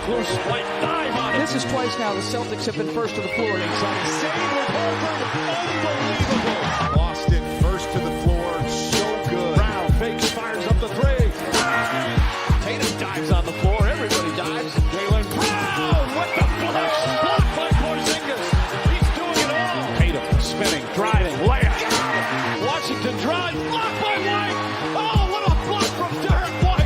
Close flight dive on it. This is twice now the Celtics have been first to the floor. Exciting save with Horford. Unbelievable. Boston first to the floor. So good. Brown fakes, fires up the three. Tatum dives on the floor. Everybody dives. Jaylen Brown with the flush. Blocked by Porzingis. He's doing it all. Tatum spinning, driving, layup. Washington drives. Blocked by White. Oh, what a block from Derrick White.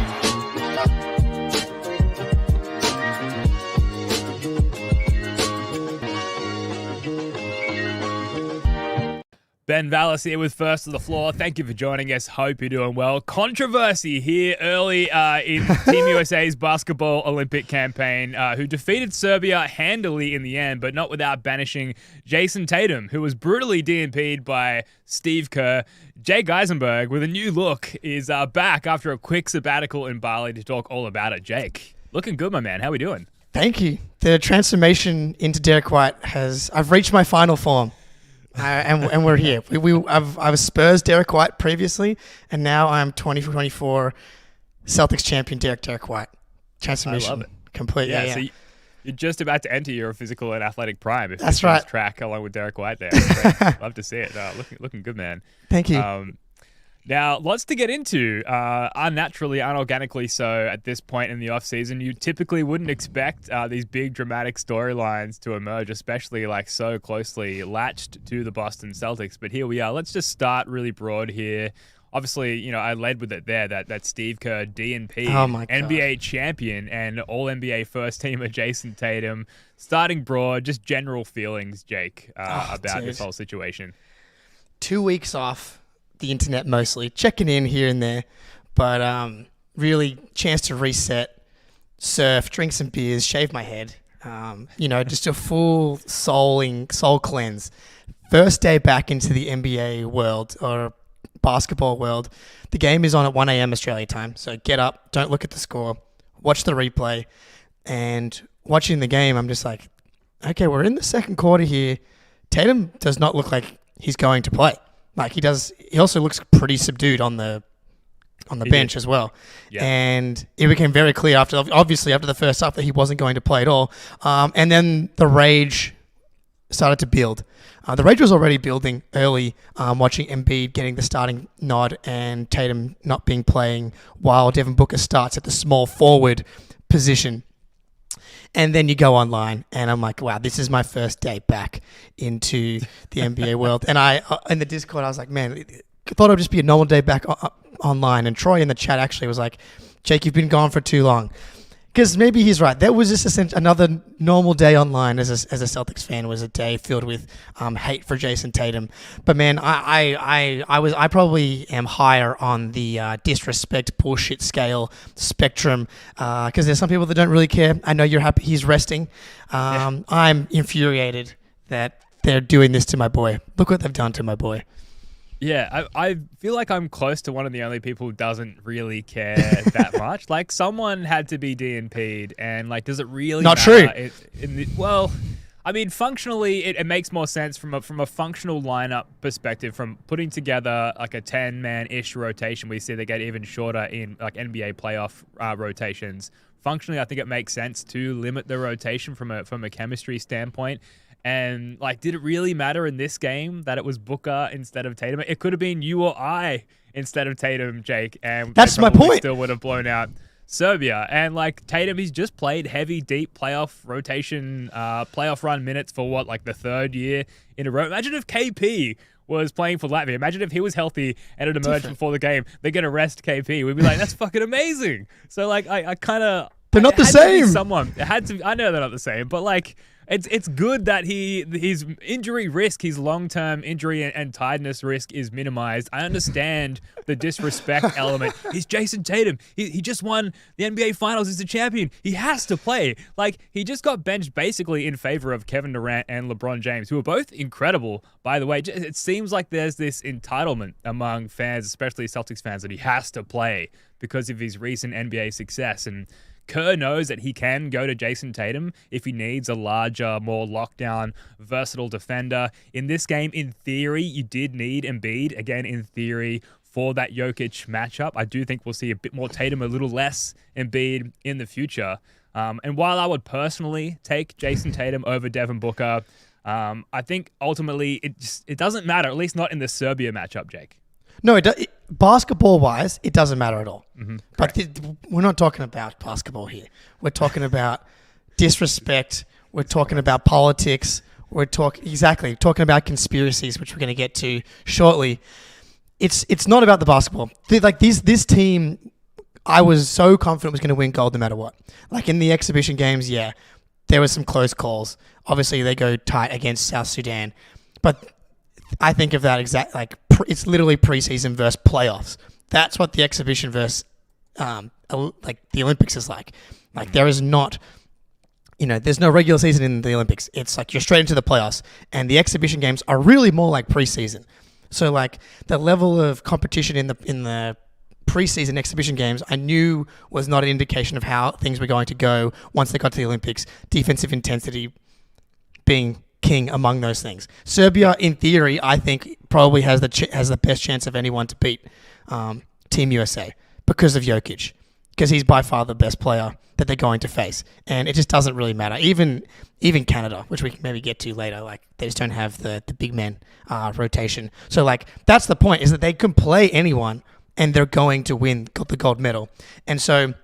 Ben Vallis here with First to the Floor. Thank you for joining us. Hope you're doing well. Controversy here early in Team USA's basketball Olympic campaign, who defeated Serbia handily in the end, but not without banishing Jayson Tatum, who was brutally DNP'd by Steve Kerr. Jake Eisenberg, with a new look, is back after a quick sabbatical in Bali to talk all about it. Jake, looking good, my man. How we doing? Thank you. The transformation into Derrick White I've reached my final form. And we're here. I was Spurs Derrick White previously, and now I'm 2024 Celtics champion Derrick White. Transformation. I love it. Complete. Yeah. So you're just about to enter your physical and athletic prime. If That's you right. Track along with Derrick White there. Love to see it. Looking good, man. Thank you. Now, lots to get into, unnaturally, unorganically so at this point in the offseason. You typically wouldn't expect these big dramatic storylines to emerge, especially like so closely latched to the Boston Celtics. But here we are. Let's just start really broad here. Obviously, I led with it there, that Steve Kerr DNP, NBA champion and All-NBA first-teamer Jayson Tatum. Starting broad, just general feelings, Jake, about this whole situation. 2 weeks off the internet mostly, checking in here and there, but really chance to reset, surf, drink some beers, shave my head, just a full soul cleanse. First day back into the NBA world or basketball world. The game is on at 1 a.m. Australia time, so get up, don't look at the score, watch the replay, and watching the game, I'm just like, okay, we're in the second quarter here. Tatum does not look like he's going to play. Like he does, he also looks pretty subdued on the bench as well. Yeah. And it became very clear after the first half that he wasn't going to play at all. And then the rage started to build. The rage was already building early, watching Embiid getting the starting nod and Tatum not being playing while Devin Booker starts at the small forward position. And then you go online, and I'm like, wow, this is my first day back into the NBA world. And in the Discord, I was like, man, I thought it would just be a normal day back online. And Troy in the chat actually was like, Jake, you've been gone for too long. Because maybe he's right. That was just another normal day online as a Celtics fan. Was a day filled with hate for Jayson Tatum. But man, I probably am higher on the disrespect bullshit scale spectrum because there's some people that don't really care. I know you're happy he's resting. I'm infuriated that they're doing this to my boy. Look what they've done to my boy. Yeah, I feel like I'm close to one of the only people who doesn't really care that much. Like, someone had to be DNP'd, and, like, does it really matter? Not true. Well, I mean, functionally, it makes more sense from a functional lineup perspective, from putting together, like, a 10-man-ish rotation. We see they get even shorter in, like, NBA playoff rotations. Functionally, I think it makes sense to limit the rotation from a chemistry standpoint. And, like, did it really matter in this game that it was Booker instead of Tatum? It could have been you or I instead of Tatum, Jake. And that's my point. Still would have blown out Serbia. And, like, Tatum, he's just played heavy, deep playoff rotation, playoff run minutes for, the third year in a row. Imagine if KP was playing for Latvia. Imagine if he was healthy and it emerged before the game. They're going to rest KP. We'd be like, that's fucking amazing. So, like, I kind of... They're not the same. I know they're not the same, but, like... It's good that his injury risk, his long-term injury and tiredness risk is minimized. I understand the disrespect element. He's Jayson Tatum. He just won the NBA Finals. He's the champion. He has to play. Like, he just got benched basically in favor of Kevin Durant and LeBron James, who are both incredible, by the way. It seems like there's this entitlement among fans, especially Celtics fans, that he has to play because of his recent NBA success. And Kerr knows that he can go to Jayson Tatum if he needs a larger, more lockdown, versatile defender. In this game, in theory, you did need Embiid, again, in theory, for that Jokic matchup. I do think we'll see a bit more Tatum, a little less Embiid in the future. And while I would personally take Jayson Tatum over Devin Booker, I think ultimately it doesn't matter, at least not in the Serbia matchup, Jake. No, basketball-wise, it doesn't matter at all. Mm-hmm. But we're not talking about basketball here. We're talking about disrespect. We're talking about politics. We're talking about conspiracies, which we're going to get to shortly. It's not about the basketball. This team, I was so confident was going to win gold no matter what. Like in the exhibition games, yeah, there were some close calls. Obviously, they go tight against South Sudan, but I think of that it's literally preseason versus playoffs. That's what the exhibition versus like the Olympics is like. Like there is not, there's no regular season in the Olympics. It's like you're straight into the playoffs, and the exhibition games are really more like preseason. So like the level of competition in the preseason exhibition games, I knew was not an indication of how things were going to go once they got to the Olympics. Defensive intensity being king among those things. Serbia, in theory, I think probably has the best chance of anyone to beat Team USA because of Jokic, because he's by far the best player that they're going to face, and it just doesn't really matter. Even Canada, which we can maybe get to later, like they just don't have the big man rotation. So like that's the point, is that they can play anyone and they're going to win the gold medal. And so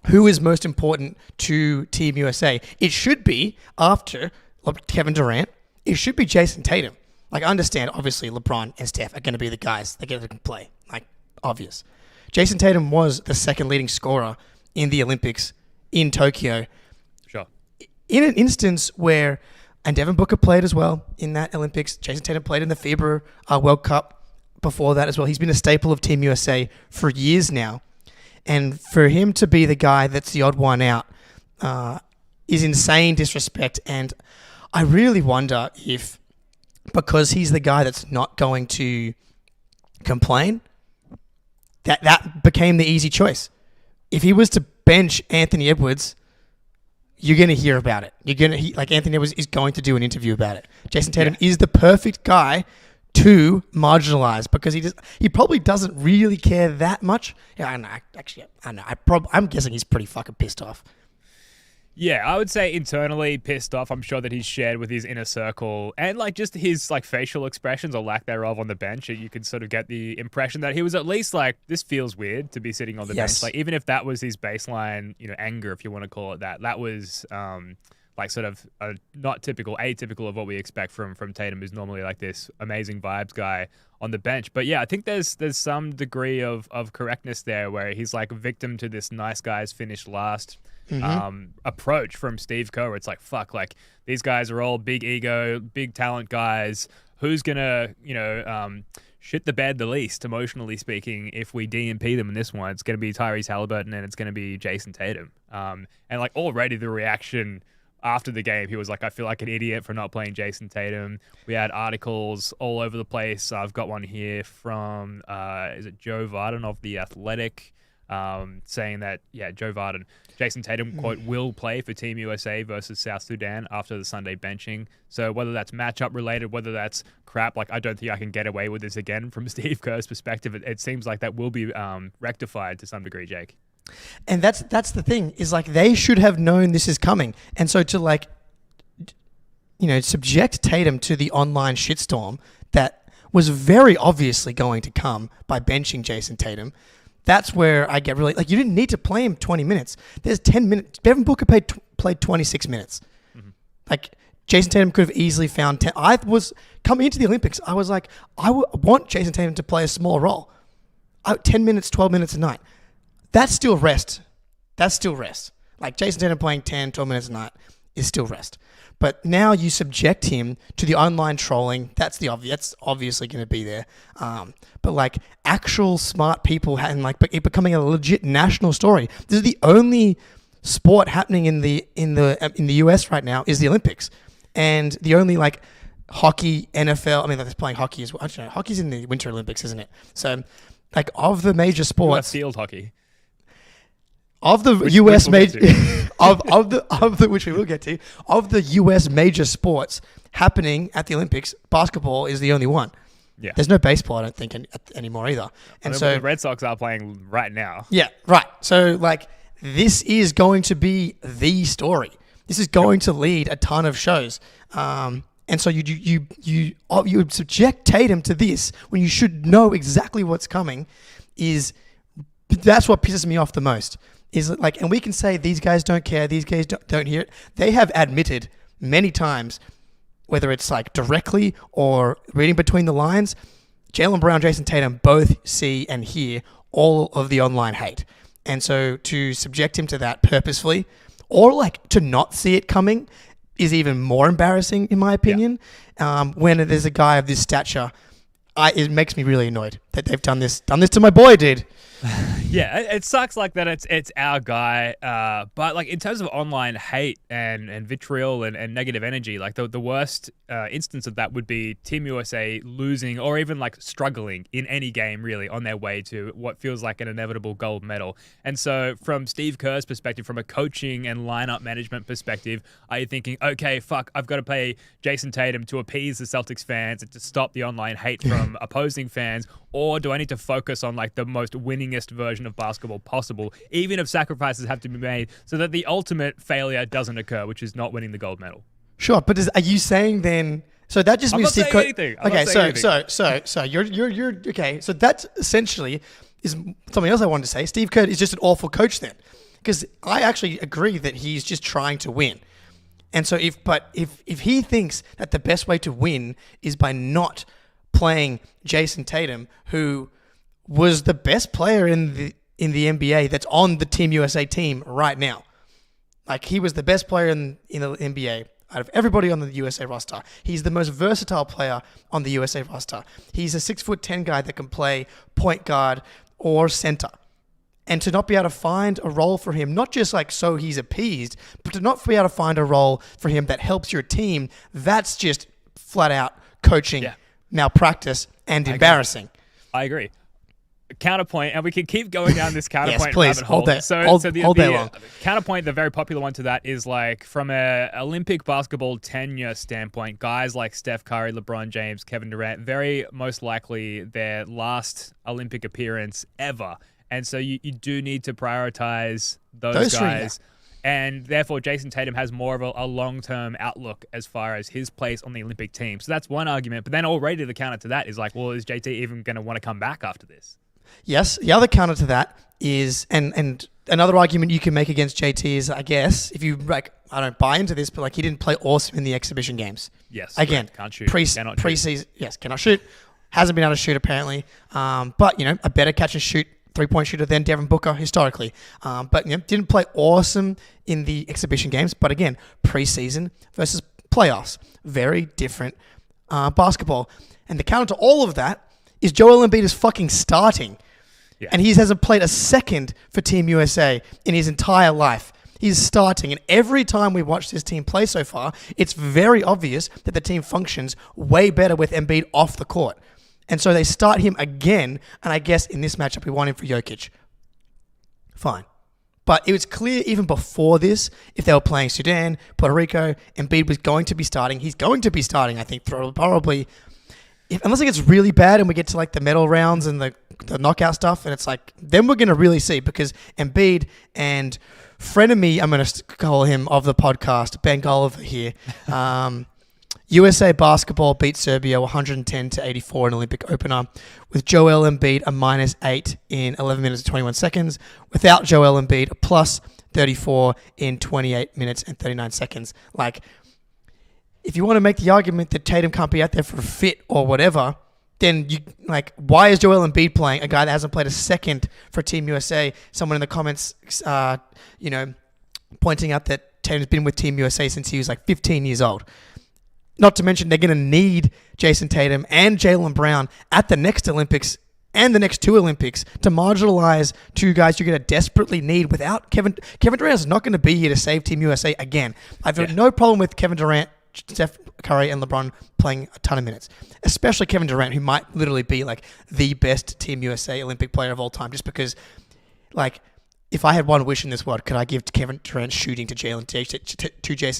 who is most important to Team USA? It should be, after Kevin Durant, it should be Jayson Tatum. Like I understand, obviously LeBron and Steph are going to be the guys that can play. Like obvious. Jayson Tatum was the second leading scorer in the Olympics in Tokyo. Sure. In an instance where, and Devin Booker played as well in that Olympics. Jayson Tatum played in the FIBA World Cup before that as well. He's been a staple of Team USA for years now. And for him to be the guy that's the odd one out is insane disrespect. And I really wonder if, because he's the guy that's not going to complain, that became the easy choice. If he was to bench Anthony Edwards, you're going to hear about it. Anthony Edwards is going to do an interview about it. Jayson Tatum is the perfect guy to marginalize, because he probably doesn't really care that much. Yeah, I know. Actually, I know. I'm guessing he's pretty fucking pissed off. Yeah, I would say internally pissed off. I'm sure that he's shared with his inner circle, and like just his like facial expressions or lack thereof on the bench. You could sort of get the impression that he was at least like, this feels weird to be sitting on the bench. Like even if that was his baseline, anger, if you want to call it that, that was like sort of not atypical of what we expect from Tatum, who's normally like this amazing vibes guy on the bench. But yeah, I think there's some degree of correctness there, where he's like a victim to this nice guys finish last approach from Steve Kerr. It's like, fuck, like these guys are all big ego, big talent guys. Who's gonna, shit the bed the least, emotionally speaking, if we DMP them in this one? It's gonna be Tyrese Halliburton and it's gonna be Jayson Tatum. And like already the reaction after the game, he was like, I feel like an idiot for not playing Jayson Tatum. We had articles all over the place. I've got one here from, is it Joe Varden of The Athletic, saying that, Joe Varden, Jayson Tatum, quote, will play for Team USA versus South Sudan after the Sunday benching. So whether that's matchup related, whether that's crap, like I don't think I can get away with this again from Steve Kerr's perspective. It seems like that will be rectified to some degree, Jake. And that's the thing, is like they should have known this is coming. And so to like, subject Tatum to the online shitstorm that was very obviously going to come by benching Jayson Tatum, that's where I get really, like, you didn't need to play him 20 minutes. There's 10 minutes. Devin Booker played 26 minutes. Mm-hmm. Like, Jayson Tatum could have easily found 10. I was, coming into the Olympics, I was like, I want Jayson Tatum to play a small role. 10 minutes, 12 minutes a night. That's still rest. Like, Jayson Tatum playing 10, 12 minutes a night is still rest. But now you subject him to the online trolling. That's obviously going to be there. But like actual smart people and like it becoming a legit national story. This is the only sport happening in the US right now is the Olympics, and the only like hockey, NFL. I mean, they're playing hockey as well. I don't know. Hockey's in the Winter Olympics, isn't it? So, like of the major sports, field hockey. Of the US major which we will get to, of the US major sports happening at the Olympics, basketball is the only one. Yeah. There's no baseball, I don't think, anymore either. And so the Red Sox are playing right now. yeah, right. So like this is going to be the story. This is going to lead a ton of shows. And so you would subject Tatum to this when you should know exactly what's coming. That's what pisses me off the most. Is like, and we can say these guys don't care, these guys don't hear it. They have admitted many times, whether it's like directly or reading between the lines, Jaylen Brown, Jayson Tatum both see and hear all of the online hate. And so to subject him to that purposefully, or like to not see it coming, is even more embarrassing, in my opinion. Yeah. When there's a guy of this stature, it makes me really annoyed that they've done this to my boy, dude. Yeah, it sucks like that. It's our guy, but like in terms of online hate and vitriol and negative energy, like the worst instance of that would be Team USA losing or even like struggling in any game really on their way to what feels like an inevitable gold medal. And so from Steve Kerr's perspective, from a coaching and lineup management perspective, are you thinking, okay, fuck, I've got to play Jayson Tatum to appease the Celtics fans and to stop the online hate from opposing fans, or do I need to focus on like the most winningest version of basketball possible, even if sacrifices have to be made so that the ultimate failure doesn't occur, which is not winning the gold medal? Sure, but are you saying then? So that just means Steve Kerr. Okay, so you're okay. So that essentially is something else I wanted to say. Steve Kerr is just an awful coach then, because I actually agree that he's just trying to win. And so if he thinks that the best way to win is by not playing Jayson Tatum, who was the best player in the NBA that's on the Team USA team right now. Like, he was the best player in the NBA out of everybody on the USA roster. He's the most versatile player on the USA roster. He's a 6'10" guy that can play point guard or center. And to not be able to find a role for him, not just like so he's appeased, but to not be able to find a role for him that helps your team, that's just flat out coaching malpractice and embarrassing. I agree. Counterpoint, and we can keep going down this counterpoint yes, please, rabbit hole. All day long. Counterpoint, the very popular one to that is like from a Olympic basketball tenure standpoint, guys like Steph Curry, LeBron James, Kevin Durant, very most likely their last Olympic appearance ever. And so you do need to prioritize those guys. And therefore, Jayson Tatum has more of a long-term outlook as far as his place on the Olympic team. So that's one argument. But then already the counter to that is like, well, is JT even going to want to come back after this? Yes. The other counter to that is, and another argument you can make against JT is, I guess, if you like, I don't buy into this, but like he didn't play awesome in the exhibition games. Yes. Again, can't shoot. Preseason. Yes, cannot shoot. Hasn't been able to shoot apparently. But you know, a better catch and shoot 3-point shooter than Devin Booker historically. But you know, didn't play awesome in the exhibition games. But again, preseason versus playoffs, very different basketball. And the counter to all of that is Joel Embiid is fucking starting. Yeah. And he hasn't played a second for Team USA in his entire life. He's starting. And every time we watch this team play so far, it's very obvious that the team functions way better with Embiid off the court. And so they start him again. And I guess in this matchup, we want him for Jokic. Fine. But it was clear even before this, if they were playing Sudan, Puerto Rico, Embiid was going to be starting. He's going to be starting, I think, probably... unless it gets really bad and we get to like the medal rounds and the knockout stuff, and it's like, then we're going to really see, because Embiid and frenemy, I'm going to call him, of the podcast, Ben Gulliver here, USA basketball beat Serbia 110-84 in Olympic opener, with Joel Embiid a -8 in 11 minutes and 21 seconds, without Joel Embiid a +34 in 28 minutes and 39 seconds. Like, if you want to make the argument that Tatum can't be out there for a fit or whatever, then you like, why is Joel Embiid playing, a guy that hasn't played a second for Team USA? Someone in the comments, pointing out that Tatum's been with Team USA since he was like 15 years old. Not to mention they're going to need Jayson Tatum and Jaylen Brown at the next Olympics and the next two Olympics to marginalize two guys you're going to desperately need without Kevin Durant is not going to be here to save Team USA again. I've got no problem with Kevin Durant, Steph Curry, and LeBron playing a ton of minutes, especially Kevin Durant, who might literally be like the best Team USA Olympic player of all time, just because, like, if I had one wish in this world, could I give Kevin Durant shooting to Jayson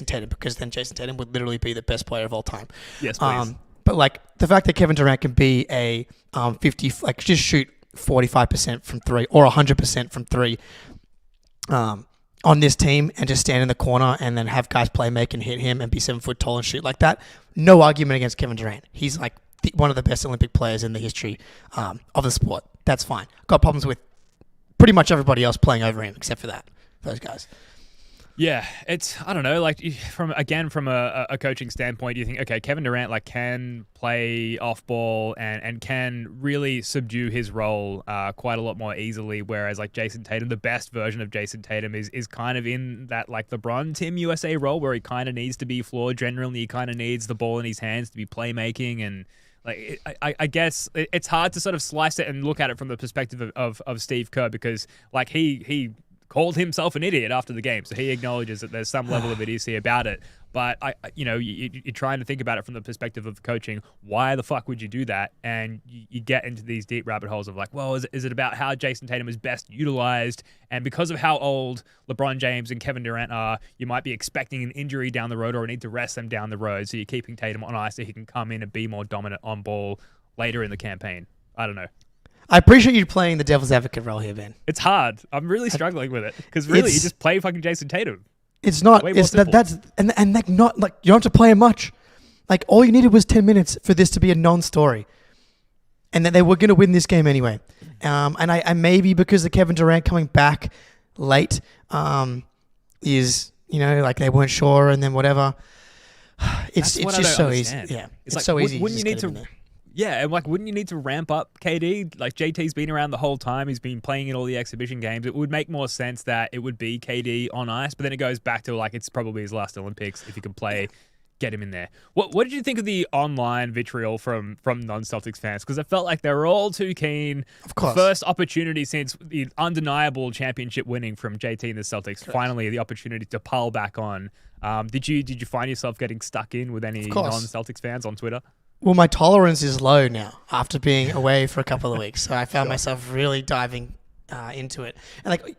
Tatum, because then Jayson Tatum would literally be the best player of all time. Yes, please. But like the fact that Kevin Durant can be a 50, like just shoot 45% from three or 100% from three on this team and just stand in the corner and then have guys play make and hit him and be 7 foot tall and shoot like that. No argument against Kevin Durant. He's like one of the best Olympic players in the history of the sport. That's fine. Got problems with pretty much everybody else playing over him except for those guys. Yeah, I don't know, like from a coaching standpoint, you think, okay, Kevin Durant like can play off ball and can really subdue his role quite a lot more easily, whereas like Jayson Tatum, the best version of Jayson Tatum is kind of in that like LeBron Team USA role where he kind of needs to be floor general and he kind of needs the ball in his hands to be playmaking. And like I guess it's hard to sort of slice it and look at it from the perspective of Steve Kerr, because like he called himself an idiot after the game, so he acknowledges that there's some level of idiocy about it. But you're trying to think about it from the perspective of coaching. Why the fuck would you do that? And you get into these deep rabbit holes of like, well, is it about how Jayson Tatum is best utilized? And because of how old LeBron James and Kevin Durant are, you might be expecting an injury down the road or a need to rest them down the road. So you're keeping Tatum on ice so he can come in and be more dominant on ball later in the campaign. I don't know. I appreciate you playing the devil's advocate role here, Ben. It's hard. I'm really struggling with it because really, you just play fucking Jayson Tatum. It's not. Way more It's simple. that's and like not like you don't have to play him much. Like all you needed was 10 minutes for this to be a non-story, and that they were going to win this game anyway. And I maybe because of Kevin Durant coming back late, is like they weren't sure and then whatever. It's just so easy. Yeah, it's like, so easy. Wouldn't you need to? There. Yeah, and like, wouldn't you need to ramp up KD? Like, JT's been around the whole time. He's been playing in all the exhibition games. It would make more sense that it would be KD on ice, but then it goes back to like it's probably his last Olympics. If you can play, get him in there. What did you think of the online vitriol from non-Celtics fans? Because it felt like they were all too keen. Of course. First opportunity since the undeniable championship winning from JT and the Celtics. Correct. Finally, the opportunity to pile back on. Did you find yourself getting stuck in with any non-Celtics fans on Twitter? Well, my tolerance is low now after being away for a couple of weeks, so I found myself really diving into it. And like,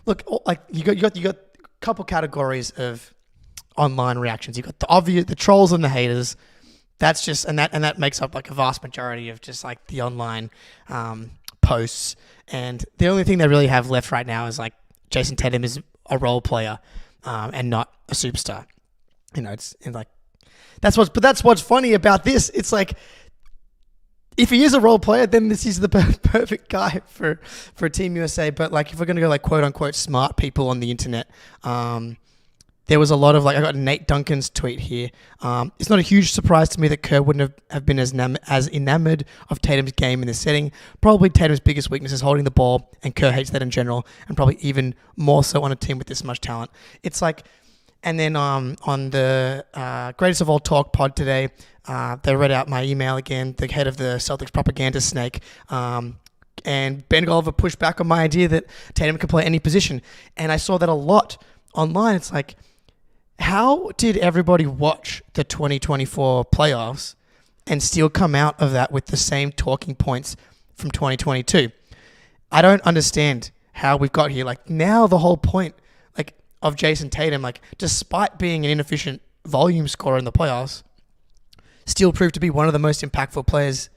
look, like you got a couple categories of online reactions. You got the trolls and the haters. That's just and that makes up like a vast majority of just like the online posts. And the only thing they really have left right now is like Jayson Tatum is a role player and not a superstar. It's like. That's what's funny about this. It's like, if he is a role player, then this is the perfect guy for Team USA. But like, if we're gonna go like quote unquote smart people on the internet, there was a lot of like I got Nate Duncan's tweet here. It's not a huge surprise to me that Kerr wouldn't have been as enamored of Tatum's game in this setting. Probably Tatum's biggest weakness is holding the ball, and Kerr hates that in general, and probably even more so on a team with this much talent. It's like. And then on the Greatest of All Talk pod today, they read out my email again, the head of the Celtics propaganda snake. And Ben Golliver pushed back on my idea that Tatum could play any position. And I saw that a lot online. It's like, how did everybody watch the 2024 playoffs and still come out of that with the same talking points from 2022? I don't understand how we've got here. Like now the whole point of Jayson Tatum, like despite being an inefficient volume scorer in the playoffs, still proved to be one of the most impactful players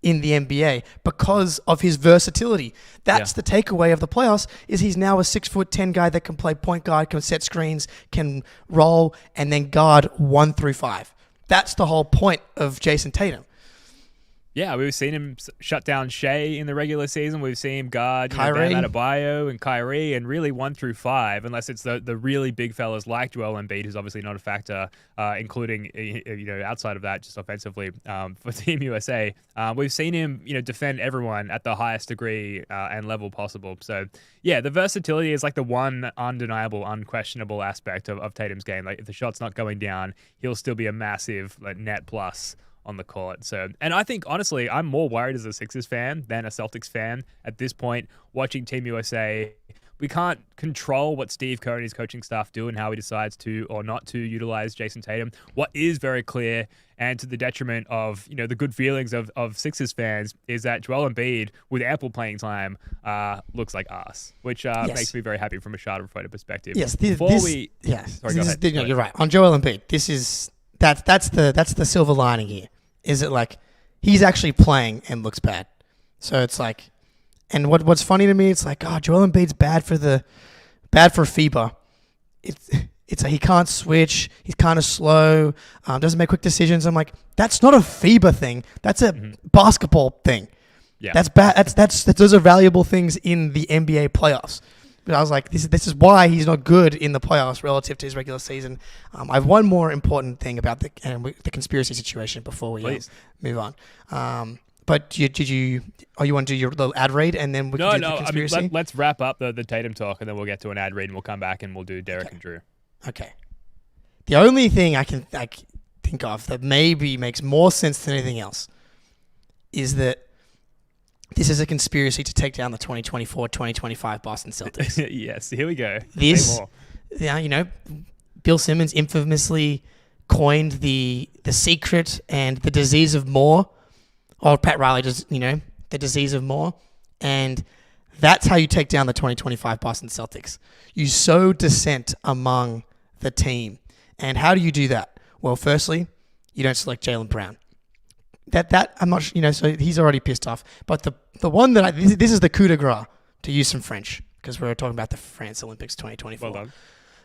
in the NBA because of his versatility. That's the takeaway of the playoffs is he's now a 6'10" guy that can play point guard, can set screens, can roll, and then guard 1 through 5. That's the whole point of Jayson Tatum. Yeah, we've seen him shut down Shea in the regular season. We've seen him guard Bam Kyrie. Adebayo and Kyrie, and really 1 through 5, unless it's the really big fellas like Joel Embiid, who's obviously not a factor, including outside of that, just offensively for Team USA. We've seen him defend everyone at the highest degree and level possible. So yeah, the versatility is like the one undeniable, unquestionable aspect of Tatum's game. Like if the shot's not going down, he'll still be a massive net plus on the court. So, and I think honestly, I'm more worried as a Sixers fan than a Celtics fan at this point. Watching Team USA, we can't control what Steve Kerr and his coaching staff do and how he decides to or not to utilize Jayson Tatum. What is very clear, and to the detriment of the good feelings of Sixers fans, is that Joel Embiid, with ample playing time, looks like ass, which makes me very happy from a Schadenfreude perspective. Yes, Sorry, go ahead. You're right on Joel Embiid. That's the silver lining here. is it like he's actually playing and looks bad. So it's like, and what's funny to me, it's like, oh, Joel Embiid's bad for FIBA. It's like he can't switch. He's kind of slow. Doesn't make quick decisions. I'm like, that's not a FIBA thing. That's a basketball thing. Yeah. That's bad. Those are valuable things in the NBA playoffs. But I was like, this is why he's not good in the playoffs relative to his regular season. I have one more important thing about the conspiracy situation before we move on. But you want to do the ad read and then we can do the conspiracy? I mean, let's wrap up the Tatum talk and then we'll get to an ad read and we'll come back and we'll do Derrick and Jrue. Okay. The only thing I can think of that maybe makes more sense than anything else is that this is a conspiracy to take down the 2024-2025 Boston Celtics. Yes, here we go. This, Bill Simmons infamously coined the secret and the disease of more. Or Pat Riley just, the disease of more. And that's how you take down the 2025 Boston Celtics. You sow dissent among the team. And how do you do that? Well, firstly, you don't select Jaylen Brown. That I'm not, so he's already pissed off. But the one that this is the coup de grace, to use some French, because we're talking about the France Olympics 2024. Well done.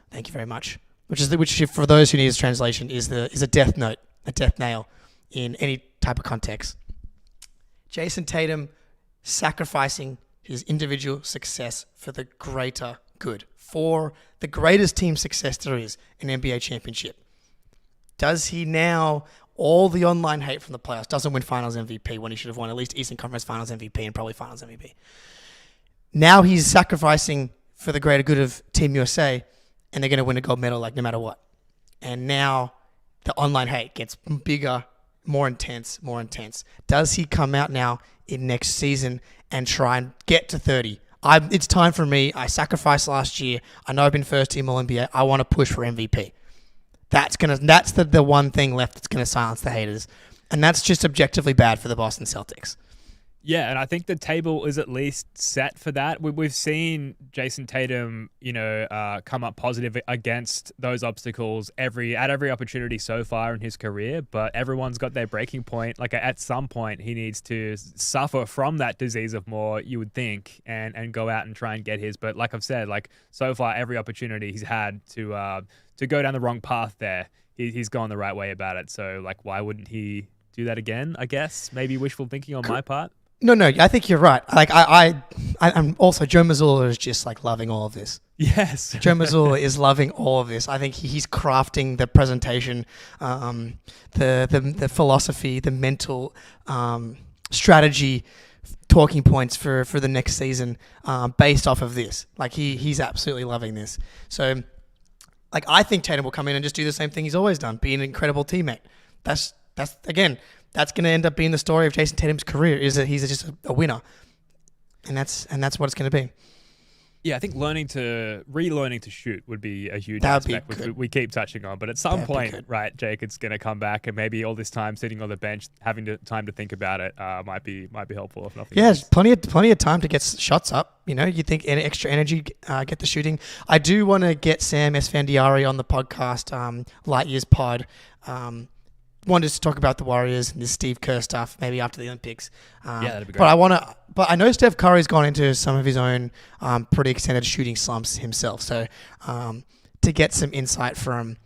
Thank you very much. Which for those who need a translation is a death note, a death nail in any type of context. Jayson Tatum sacrificing his individual success for the greater good, for the greatest team success there is, an NBA championship. Does he now, all the online hate from the playoffs, doesn't win Finals MVP when he should have won at least Eastern Conference Finals MVP and probably Finals MVP. Now he's sacrificing for the greater good of Team USA and they're going to win a gold medal like no matter what. And now the online hate gets bigger, more intense. Does he come out now in next season and try and get to 30? It's time for me. I sacrificed last year. I know I've been first team All-NBA. I want to push for MVP. That's the one thing left that's going to silence the haters. And that's just objectively bad for the Boston Celtics. Yeah, and I think the table is at least set for that. We've seen Jayson Tatum, come up positive against those obstacles at every opportunity so far in his career, but everyone's got their breaking point. Like at some point, he needs to suffer from that disease of more, you would think, and go out and try and get his. But like I've said, so far, every opportunity he's had to go down the wrong path there, he's gone the right way about it. So why wouldn't he do that again? I guess maybe wishful thinking on my part. No, I think you're right. I'm also, Joe Mazzulla is just loving all of this. Yes. Joe Mazzulla is loving all of this. I think he's crafting the presentation, the philosophy, the mental strategy, talking points for the next season based off of this. He's absolutely loving this. So, I think Tatum will come in and just do the same thing he's always done, be an incredible teammate. That's going to end up being the story of Jayson Tatum's career, is that he's just a winner. And that's what it's going to be. Yeah, I think relearning to shoot would be a huge aspect, which we keep touching on. But at some point, right, Jake, it's going to come back, and maybe all this time sitting on the bench, having time to think about it, might be helpful, if nothing else. Yeah, plenty of time to get shots up. You think any extra energy, get the shooting. I do want to get Sam Esfandiari on the podcast, Light Years Pod. Wanted to talk about the Warriors and this Steve Kerr stuff maybe after the Olympics. That'd be great. But I know Steph Curry's gone into some of his own pretty extended shooting slumps himself. So to get some insight from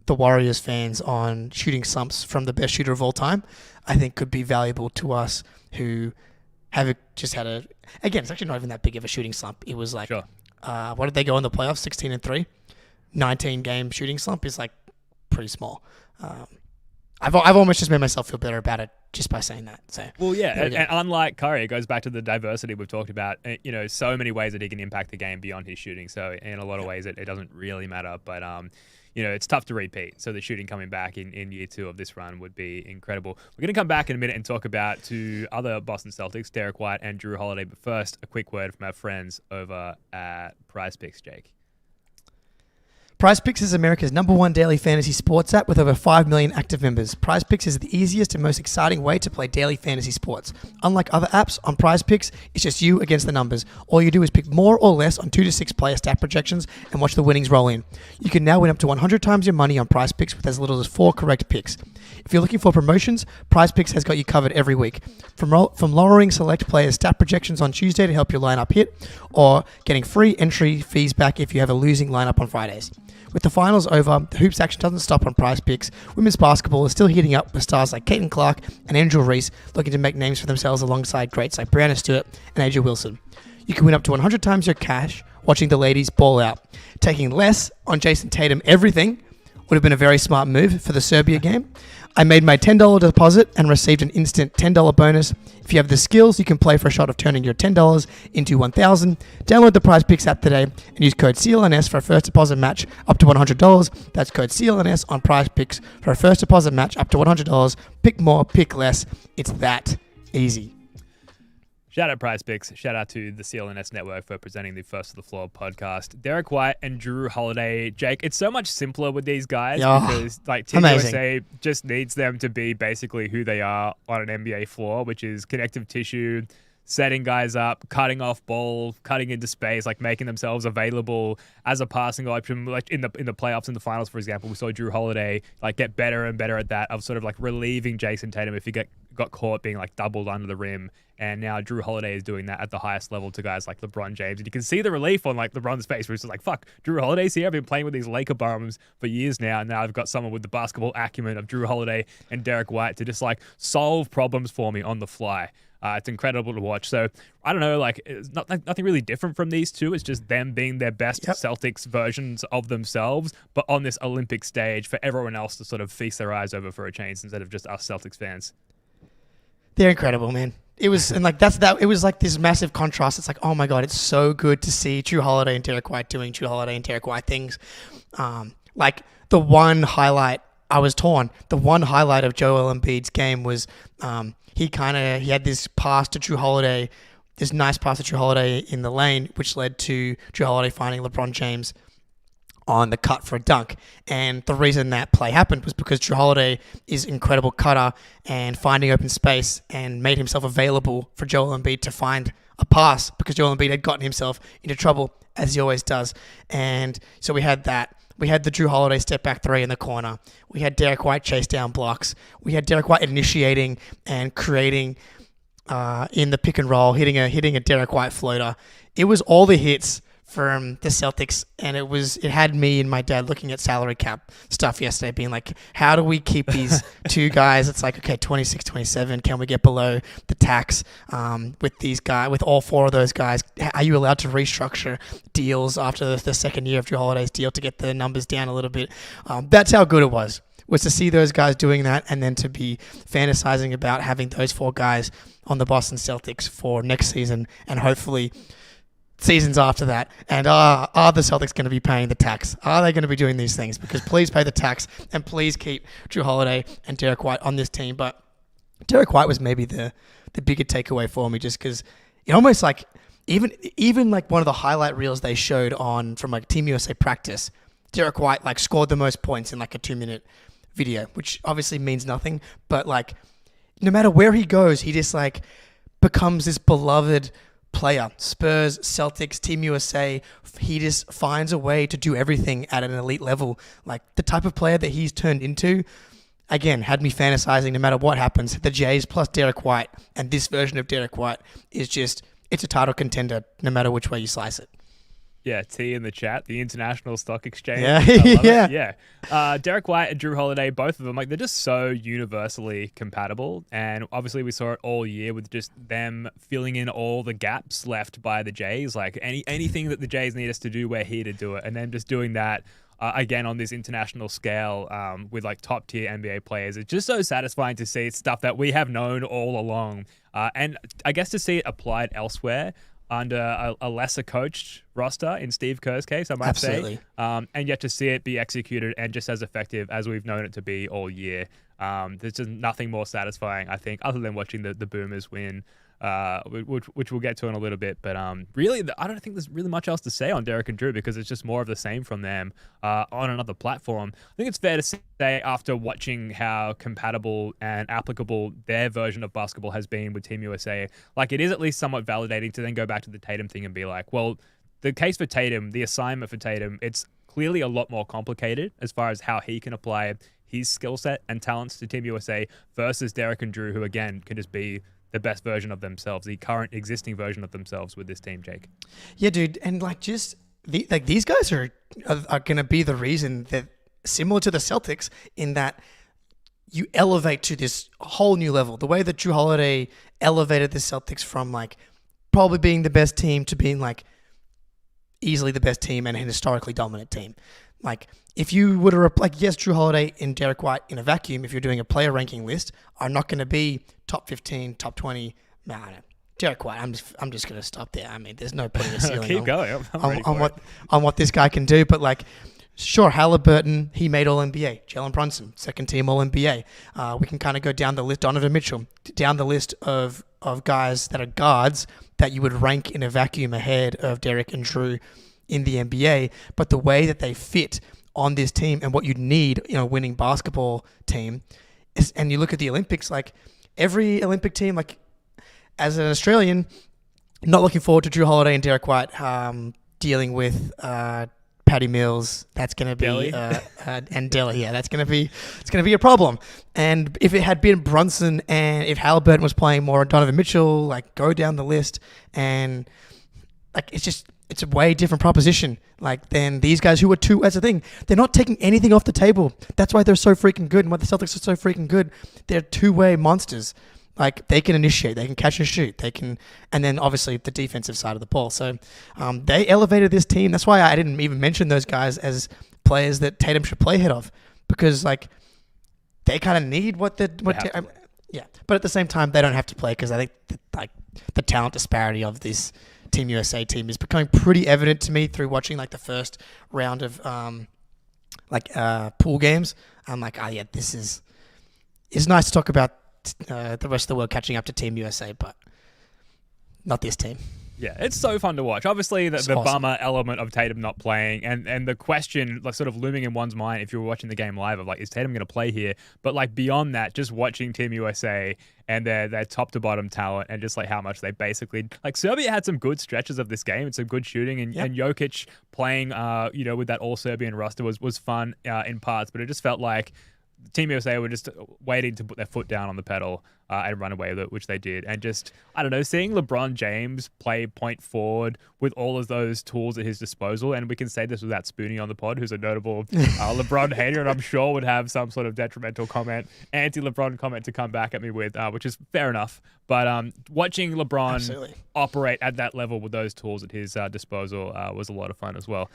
the Warriors fans on shooting slumps from the best shooter of all time, I think could be valuable to us who have just had again, it's actually not even that big of a shooting slump. It was sure. What did they go in the playoffs? 16-3, 19-game shooting slump is pretty small. I've almost just made myself feel better about it just by saying that. So well, yeah, and unlike Curry, it goes back to the diversity we've talked about. So many ways that he can impact the game beyond his shooting. So in a lot of ways, it doesn't really matter. But it's tough to repeat. So the shooting coming back in year 2 of this run would be incredible. We're going to come back in a minute and talk about 2 other Boston Celtics, Derrick White and Jrue Holiday. But first, a quick word from our friends over at Prize Picks, Jake. PrizePicks is America's #1 daily fantasy sports app with over 5 million active members. PrizePicks is the easiest and most exciting way to play daily fantasy sports. Unlike other apps, on PrizePicks, it's just you against the numbers. All you do is pick more or less on 2 to 6 player stat projections and watch the winnings roll in. You can now win up to 100 times your money on PrizePicks with as little as 4 correct picks. If you're looking for promotions, PrizePicks has got you covered every week. From lowering select players' stat projections on Tuesday to help your lineup hit, or getting free entry fees back if you have a losing lineup on Fridays. With the finals over, the hoops action doesn't stop on PrizePicks. Women's basketball is still heating up with stars like Caitlin Clark and Angel Reese looking to make names for themselves alongside greats like Brianna Stewart and Aja Wilson. You can win up to 100 times your cash watching the ladies ball out. Taking less on Jayson Tatum everything would have been a very smart move for the Serbia game. I made my $10 deposit and received an instant $10 bonus. If you have the skills, you can play for a shot of turning your $10 into $1,000. Download the PrizePicks app today and use code CLNS for a first deposit match up to $100. That's code CLNS on PrizePicks for a first deposit match up to $100. Pick more, pick less. It's that easy. Shout out PrizePicks. Shout out to the CLNS Network for presenting the First to the Floor podcast. Derrick White and Jrue Holiday. Jake, it's so much simpler with these guys because Team USA just needs them to be basically who they are on an NBA floor, which is connective tissue, setting guys up, cutting off ball, cutting into space, making themselves available as a passing option. Like in the playoffs, in the finals, for example, we saw Jrue Holiday get better and better at that of sort of relieving Jayson Tatum if he got caught being doubled under the rim. And now Jrue Holiday is doing that at the highest level to guys like LeBron James. And you can see the relief on LeBron's face where he's just fuck, Jrue Holiday's here. I've been playing with these Laker bums for years now. And now I've got someone with the basketball acumen of Jrue Holiday and Derrick White to just solve problems for me on the fly. It's incredible to watch. So I don't know, it's nothing really different from these two. It's just them being their best Celtics versions of themselves, but on this Olympic stage for everyone else to sort of feast their eyes over for a change instead of just us Celtics fans. They're incredible, man. It was It was this massive contrast. It's oh my god, it's so good to see Jrue Holiday and Derrick White doing Jrue Holiday and Derrick White things. The one highlight, I was torn. The one highlight of Joel Embiid's game was he had this pass to Jrue Holiday, this nice pass to Jrue Holiday in the lane, which led to Jrue Holiday finding LeBron James on the cut for a dunk. And the reason that play happened was because Jrue Holiday is an incredible cutter and finding open space and made himself available for Joel Embiid to find a pass because Joel Embiid had gotten himself into trouble, as he always does. And so we had that. We had the Jrue Holiday step back three in the corner. We had Derrick White chase down blocks. We had Derrick White initiating and creating in the pick and roll, hitting a Derrick White floater. It was all the hits from the Celtics, and it had me and my dad looking at salary cap stuff yesterday, being how do we keep these two guys? It's okay, 26, 27, can we get below the tax with these guys, with all four of those guys? Are you allowed to restructure deals after the second year of Jrue Holiday's deal to get the numbers down a little bit? That's how good it was to see those guys doing that, and then to be fantasizing about having those four guys on the Boston Celtics for next season, and hopefully seasons after that. And are the Celtics going to be paying the tax? Are they going to be doing these things? Because please pay the tax and please keep Jrue Holiday and Derrick White on this team. But Derrick White was maybe the bigger takeaway for me, just because it almost even one of the highlight reels they showed from Team USA practice, Derrick White scored the most points in a 2-minute video, which obviously means nothing. But no matter where he goes, he just becomes this beloved player. Spurs, Celtics, Team USA, he just finds a way to do everything at an elite level. The type of player that he's turned into, again, had me fantasizing no matter what happens. The Jays plus Derrick White, and this version of Derrick White is just, it's a title contender no matter which way you slice it. Yeah, T in the chat, the International Stock Exchange. Yeah, yeah. Derrick White and Jrue Holiday, both of them, they're just so universally compatible. And obviously we saw it all year with just them filling in all the gaps left by the Jays. Anything that the Jays need us to do, we're here to do it. And then just doing that again on this international scale with top tier NBA players. It's just so satisfying to see stuff that we have known all along. And I guess to see it applied elsewhere under a lesser coached roster in Steve Kerr's case, I might say. And yet to see it be executed and just as effective as we've known it to be all year. There's just nothing more satisfying, I think, other than watching the Boomers win. which we'll get to in a little bit. But really, I don't think there's really much else to say on Derrick and Jrue because it's just more of the same from them on another platform. I think it's fair to say after watching how compatible and applicable their version of basketball has been with Team USA, like it is at least somewhat validating to then go back to the Tatum thing and be like, well, the case for Tatum, the assignment for Tatum, it's clearly a lot more complicated as far as how he can apply his skill set and talents to Team USA versus Derrick and Jrue, who again can just be the best version of themselves, the current existing version of themselves with this team, Jake. Yeah, dude, and like just these guys are going to be the reason that similar to the Celtics in that you elevate to this whole new level. The way that Jrue Holiday elevated the Celtics from like probably being the best team to being like easily the best team and an historically dominant team. Like, if you would have, like, yes, Jrue Holiday and Derrick White in a vacuum, if you're doing a player ranking list, are not going to be top 15, top 20. No. Derrick White, I'm just going to stop there. I mean, there's no putting a ceiling Keep going. on what this guy can do. But, like, sure, Halliburton, he made All-NBA. Jalen Brunson, second team All-NBA. We can kind of go down the list. Donovan Mitchell, down the list of guys that are guards that you would rank in a vacuum ahead of Derrick and Jrue in the NBA, but the way that they fit on this team and what you need in a winning basketball team is, and you look at the Olympics, like every Olympic team, like as an Australian, not looking forward to Jrue Holiday and Derrick White dealing with Patty Mills. That's going to be and Delhi. Yeah, it's going to be a problem. And if it had been Brunson and if Halliburton was playing more Donovan Mitchell, like go down the list, and like it's a way different proposition, like, than these guys who are two. That's the thing. They're not taking anything off the table. That's why they're so freaking good and why the Celtics are so freaking good. They're two-way monsters. Like, they can initiate, they can catch and shoot, they can, and then obviously the defensive side of the ball. So they elevated this team. That's why I didn't even mention those guys as players that Tatum should play ahead of, because like they kind of need yeah. But at the same time, they don't have to play because I think the talent disparity of this Team USA team is becoming pretty evident to me through watching like the first round of pool games. I'm like, oh yeah, it's nice to talk about the rest of the world catching up to Team USA, but not this team. Yeah, it's so fun to watch. Obviously, the awesome. bummer element of Tatum not playing and the question like sort of looming in one's mind if you were watching the game live of like, is Tatum going to play here? But like beyond that, just watching Team USA and their top to bottom talent and just like how much they basically like Serbia had some good stretches of this game and some good shooting and Jokic playing with that all Serbian roster was fun in parts, but it just felt like Team USA were just waiting to put their foot down on the pedal and run away with it, which they did. And just, I don't know, seeing LeBron James play point forward with all of those tools at his disposal, and we can say this without Spoonie on the pod, who's a notable LeBron hater, and I'm sure would have some sort of detrimental comment, anti-LeBron comment to come back at me with, which is fair enough. But watching LeBron operate at that level with those tools at his disposal was a lot of fun as well.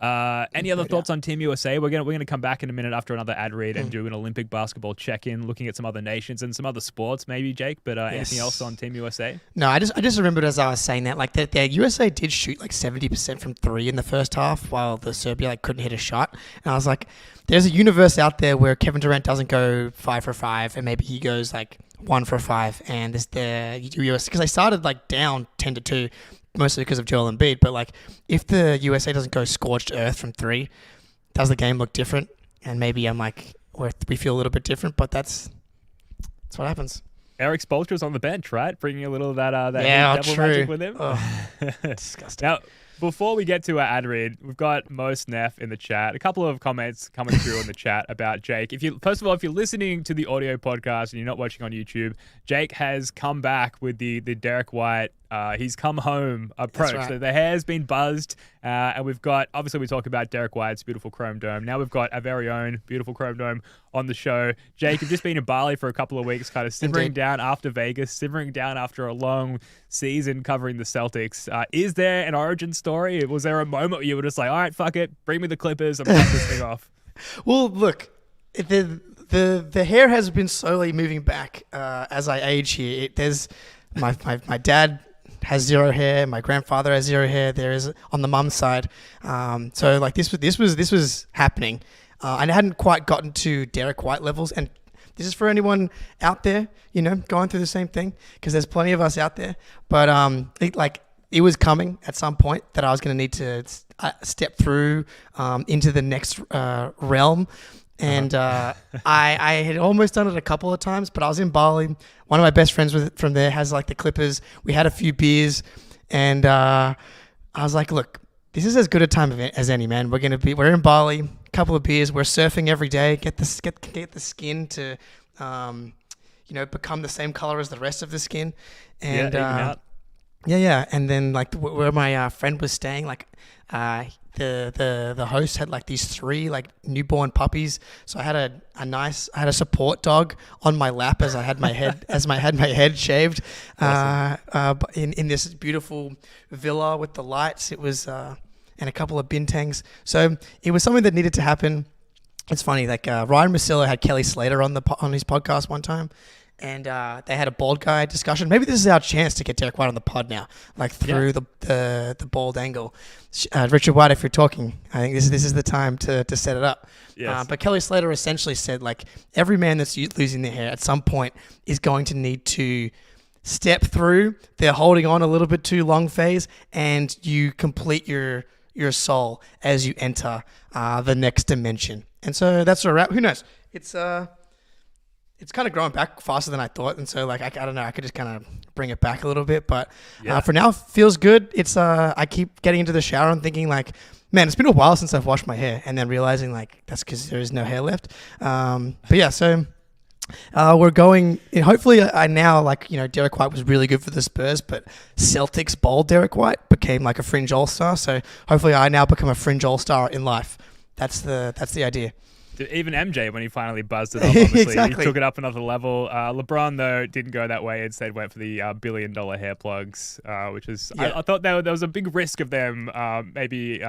Any other thoughts on Team USA? We're gonna come back in a minute after another ad read and do an Olympic basketball check-in, looking at some other nations and some other sports, maybe, Jake. But anything else on Team USA? No, I just remembered as I was saying that, like, the USA did shoot like 70% from three in the first half, while the Serbia like couldn't hit a shot. And I was like, there's a universe out there where Kevin Durant doesn't go 5 for 5, and maybe he goes like 1 for 5, and there's the US because they started like down 10-2. Mostly because of Joel Embiid, but like if the USA doesn't go scorched earth from three, does the game look different? And maybe I'm like, we feel a little bit different, but that's what happens. Eric Spoelstra's on the bench, right? Bringing a little of that devil true. magic with him. Oh, disgusting. Now, before we get to our ad read, we've got Most Neff in the chat. A couple of comments coming through in the chat about Jake. First of all, if you're listening to the audio podcast and you're not watching on YouTube, Jake has come back with the Derrick White. He's come home approach. Right. So the hair's been buzzed, and we've got, obviously we talk about Derrick White's beautiful chrome dome. Now we've got our very own beautiful chrome dome on the show. Jake, you've just been in Bali for a couple of weeks, kind of simmering down after Vegas, simmering down after a long season covering the Celtics. Is there an origin story? Was there a moment where you were just like, all right, fuck it, bring me the Clippers and pop this thing off? Well, look, the hair has been slowly moving back as I age here. There's my dad has zero hair. My grandfather has zero hair. There is on the mum's side. So like this was happening. I hadn't quite gotten to Derrick White levels, and this is for anyone out there, going through the same thing, because there's plenty of us out there. But it was coming at some point that I was going to need to step through into the next realm. And I had almost done it a couple of times, but I was in Bali. One of my best friends from there has like the Clippers. We had a few beers, and I was like, look, this is as good a time as any, man. We're in Bali, a couple of beers, we're surfing every day, get the skin to become the same color as the rest of the skin. And even out. Yeah. And then like where my friend was staying, like the host had like these 3 like newborn puppies. So I had a support dog on my lap as I had my head shaved. Awesome. In this beautiful villa with the lights. It was and a couple of bintangs. So it was something that needed to happen. It's funny, like Ryan Russillo had Kelly Slater on his podcast one time. And they had a bald guy discussion. Maybe this is our chance to get Derrick White on the pod now, like through the bald angle. Richard White, if you're talking, I think this is the time to set it up. Yes. But Kelly Slater essentially said, like, every man that's losing their hair at some point is going to need to step through their holding on a little bit too long phase, and you complete your soul as you enter the next dimension. And so that's a wrap. Who knows? It's kind of growing back faster than I thought. And so, like, I don't know, I could just kind of bring it back a little bit. But for now, feels good. It's I keep getting into the shower and thinking, like, man, it's been a while since I've washed my hair. And then realizing, like, that's because there is no hair left. But yeah, so we're going, hopefully I now, like, Derrick White was really good for the Spurs, but Celtics bowled Derrick White, became like a fringe all-star. So hopefully I now become a fringe all-star in life. That's the idea. Even MJ, when he finally buzzed it up, obviously, Exactly. He took it up another level. LeBron, though, didn't go that way. Instead, went for the $1 billion hair plugs, which was... Yeah. I thought there was a big risk of them maybe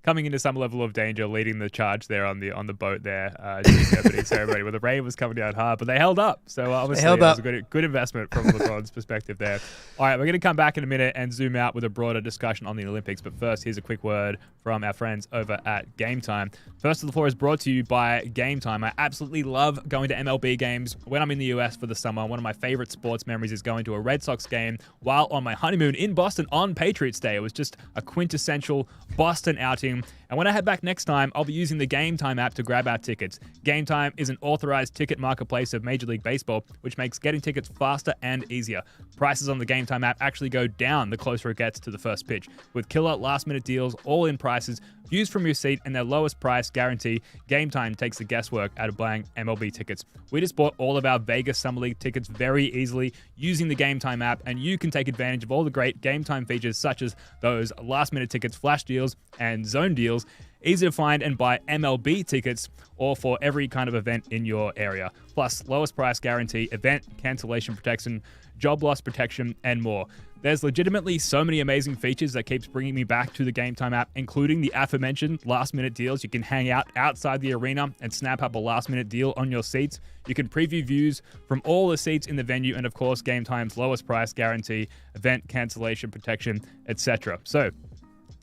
coming into some level of danger, leading the charge there on the boat there during the opening ceremony, where the rain was coming down hard, but they held up. So obviously, it was a good investment from LeBron's perspective there. All right, we're going to come back in a minute and zoom out with a broader discussion on the Olympics. But first, here's a quick word from our friends over at Game Time. First of the Floor is brought to you by Game Time. I absolutely love going to MLB games when I'm in the US for the summer. One of my favorite sports memories is going to a Red Sox game while on my honeymoon in Boston on Patriots Day. It was just a quintessential Boston outing. And when I head back next time, I'll be using the Game Time app to grab our tickets. Game Time is an authorized ticket marketplace of Major League Baseball, which makes getting tickets faster and easier. Prices on the Game Time app actually go down the closer it gets to the first pitch. With killer last-minute deals, all-in prices, views from your seat, and their lowest price guarantee, Game Time takes the guesswork out of buying MLB tickets. We just bought all of our Vegas Summer League tickets very easily using the Game Time app, and you can take advantage of all the great Game Time features such as those last-minute tickets, flash deals, and zone deals. Easy to find and buy MLB tickets or for every kind of event in your area. Plus, lowest price guarantee, event cancellation protection, job loss protection, and more. There's legitimately so many amazing features that keeps bringing me back to the Game Time app, including the aforementioned last-minute deals. You can hang out outside the arena and snap up a last-minute deal on your seats. You can preview views from all the seats in the venue, and of course, Game Time's lowest price guarantee, event cancellation protection, etc. So,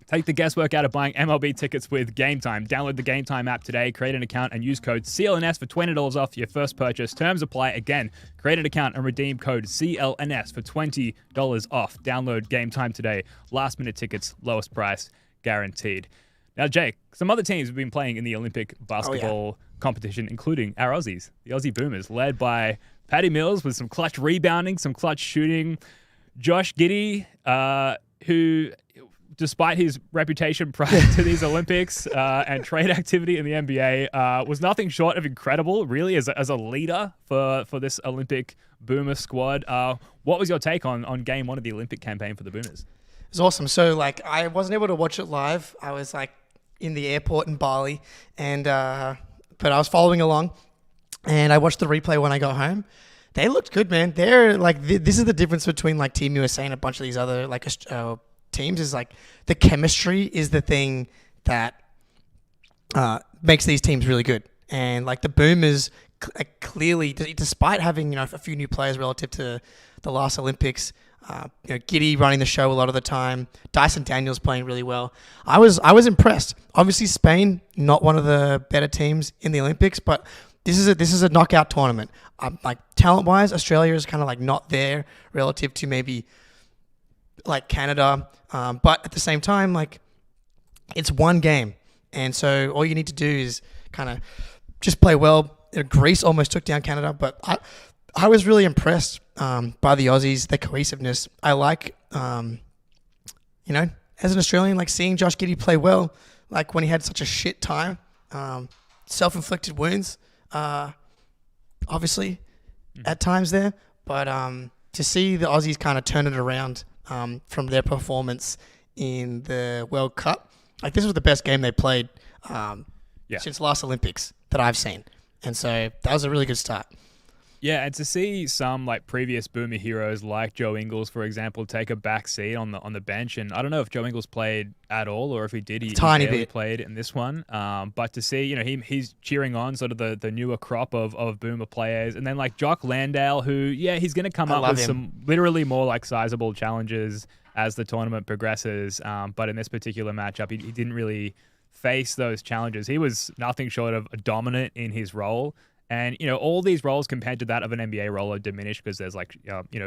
take the guesswork out of buying MLB tickets with Game Time. Download the Game Time app today, create an account, and use code CLNS for $20 off your first purchase. Terms apply. Again, create an account and redeem code CLNS for $20 off. Download Game Time today. Last minute tickets, lowest price, guaranteed. Now, Jake, some other teams have been playing in the Olympic basketball competition, including our Aussies, the Aussie Boomers, led by Patty Mills with some clutch rebounding, some clutch shooting. Josh Giddey, who... despite his reputation prior to these Olympics and trade activity in the NBA, was nothing short of incredible, really, as a leader for this Olympic Boomer squad. What was your take on game one of the Olympic campaign for the Boomers? It was awesome. So, like, I wasn't able to watch it live. I was, like, in the airport in Bali, and but I was following along, and I watched the replay when I got home. They looked good, man. They're, like, this is the difference between, like, Team USA and a bunch of these other, like, teams is like the chemistry is the thing that makes these teams really good. And like the Boomers clearly, despite having a few new players relative to the last Olympics, Giddey running the show a lot of the time, Dyson Daniels playing really well. I was impressed. Obviously, Spain not one of the better teams in the Olympics, but this is a knockout tournament. Like talent wise, Australia is kind of like not there relative to maybe like Canada, but at the same time, like it's one game, and so all you need to do is kind of just play well. Greece almost took down Canada, but I was really impressed by the Aussies, their cohesiveness. I like, as an Australian, like seeing Josh Giddey play well, like when he had such a shit time, self-inflicted wounds, obviously, at times there. But to see the Aussies kind of turn it around from their performance in the World Cup, like this was the best game they played since last Olympics that I've seen. And so that was a really good start. Yeah, and to see some like previous Boomer heroes like Joe Ingles, for example, take a back seat on the bench, and I don't know if Joe Ingles played at all or if he did, he tiny barely bit played in this one. But to see, he's cheering on sort of the newer crop of Boomer players, and then like Jock Landale, who he's going to come up with some literally more like sizable challenges as the tournament progresses. But in this particular matchup, he didn't really face those challenges. He was nothing short of dominant in his role. And, all these roles compared to that of an NBA role are diminished because there's like,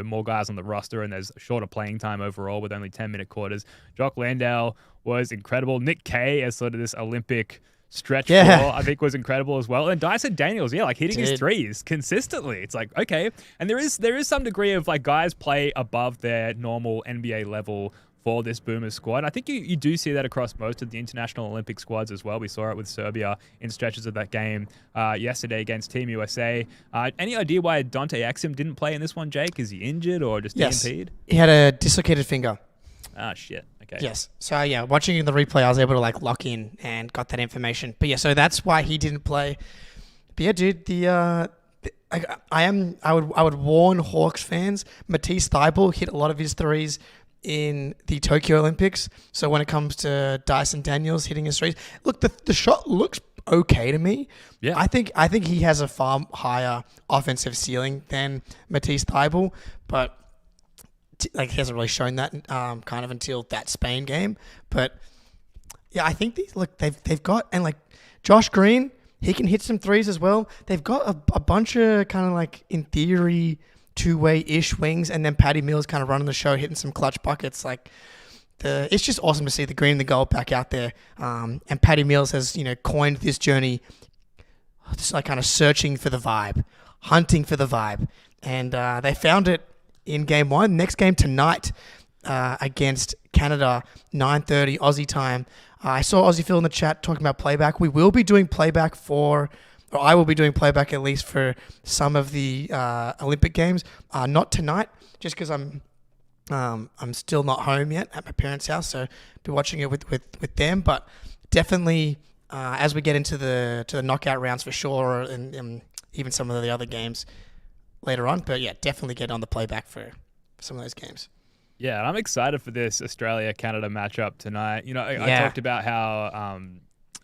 more guys on the roster and there's shorter playing time overall with only 10-minute quarters. Jock Landale was incredible. Nick Kay as sort of this Olympic stretch four, I think was incredible as well. And Dyson Daniels, hitting his threes consistently. It's like, okay. And there is some degree of like guys play above their normal NBA level for this Boomers squad. I think you do see that across most of the international Olympic squads as well. We saw it with Serbia in stretches of that game yesterday against Team USA. Any idea why Dante Exum didn't play in this one, Jake? Is he injured or just DNP'd? He had a dislocated finger. Ah, shit. Okay. Yes. So, watching the replay, I was able to like lock in and got that information. But so that's why he didn't play. But yeah, dude, I would warn Hawks fans. Matisse Thybulle hit a lot of his threes in the Tokyo Olympics. So when it comes to Dyson Daniels hitting his threes, look, the shot looks okay to me. Yeah. I think he has a far higher offensive ceiling than Matisse Thybulle, but he hasn't really shown that kind of until that Spain game. But yeah, I think they've got, and like Josh Green, he can hit some threes as well. They've got a bunch of kind of like, in theory, two-way-ish wings, and then Patty Mills kind of running the show, hitting some clutch buckets. Like it's just awesome to see the green and the gold back out there. And Patty Mills has, coined this journey, just like kind of searching for the vibe, hunting for the vibe, and they found it in game one. Next game tonight against Canada, 9:30 Aussie time. I saw Aussie Phil in the chat talking about playback. We will be doing playback or I will be doing playback at least for some of the Olympic games. Not tonight, just because I'm still not home yet at my parents' house, so I'll be watching it with them. But definitely, as we get into the knockout rounds for sure, and even some of the other games later on. But yeah, definitely get on the playback for some of those games. Yeah, and I'm excited for this Australia-Canada matchup tonight. I talked about how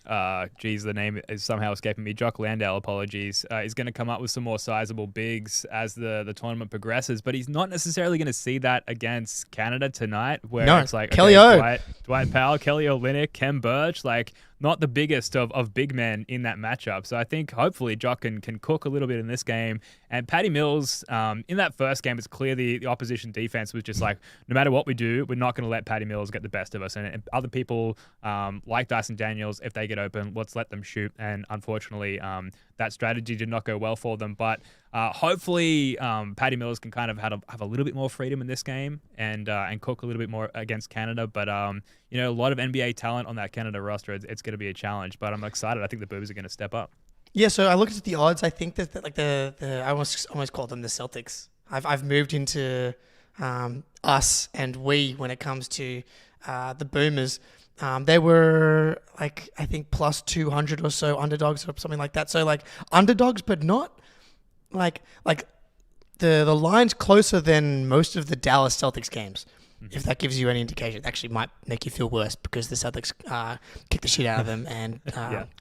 the name is somehow escaping me. Jock Landale, apologies, is going to come up with some more sizable bigs as the tournament progresses, but he's not necessarily going to see that against Canada tonight, where it's like Kelly Dwight Powell, Kelly Olynyk, Kem Birch, like not the biggest of big men in that matchup. So I think hopefully Jock can cook a little bit in this game. And Patty Mills, in that first game, it's clear the opposition defense was just like, no matter what we do, we're not going to let Patty Mills get the best of us. And other people like Dyson Daniels, if they get open, let's let them shoot. And unfortunately, that strategy did not go well for them. But hopefully Patty Mills can kind of have a little bit more freedom in this game and cook a little bit more against Canada. But a lot of NBA talent on that Canada roster. It's going to be a challenge, but I'm excited. I think the Boobs are going to step up. Yeah, so I looked at the odds. I think that like the I almost called them the Celtics. I've moved into us and we when it comes to the Boomers. They were like, I think plus 200 or so underdogs or something like that. So like underdogs, but not like the line's closer than most of the Dallas Celtics games. If that gives you any indication, it actually might make you feel worse because the Celtics kicked the shit out of them and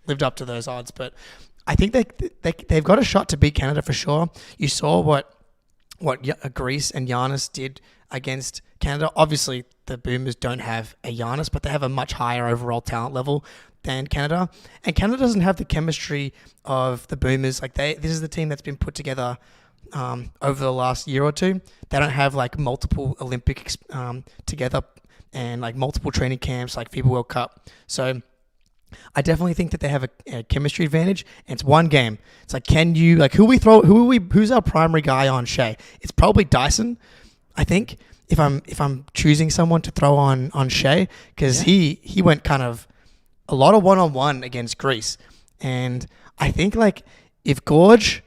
lived up to those odds. But I think they've got a shot to beat Canada for sure. You saw what Greece and Giannis did against Canada. Obviously, the Boomers don't have a Giannis, but they have a much higher overall talent level than Canada. And Canada doesn't have the chemistry of the Boomers. Like this is the team that's been put together over the last year or two. They don't have like multiple Olympics together and like multiple training camps like FIBA World Cup. So I definitely think that they have a chemistry advantage, and it's one game. It's like, can you like who's our primary guy on Shea? It's probably Dyson, I think. If I'm choosing someone to throw on Shea, because he went kind of a lot of 1-on-1 against Greece, and I think like if Gorge,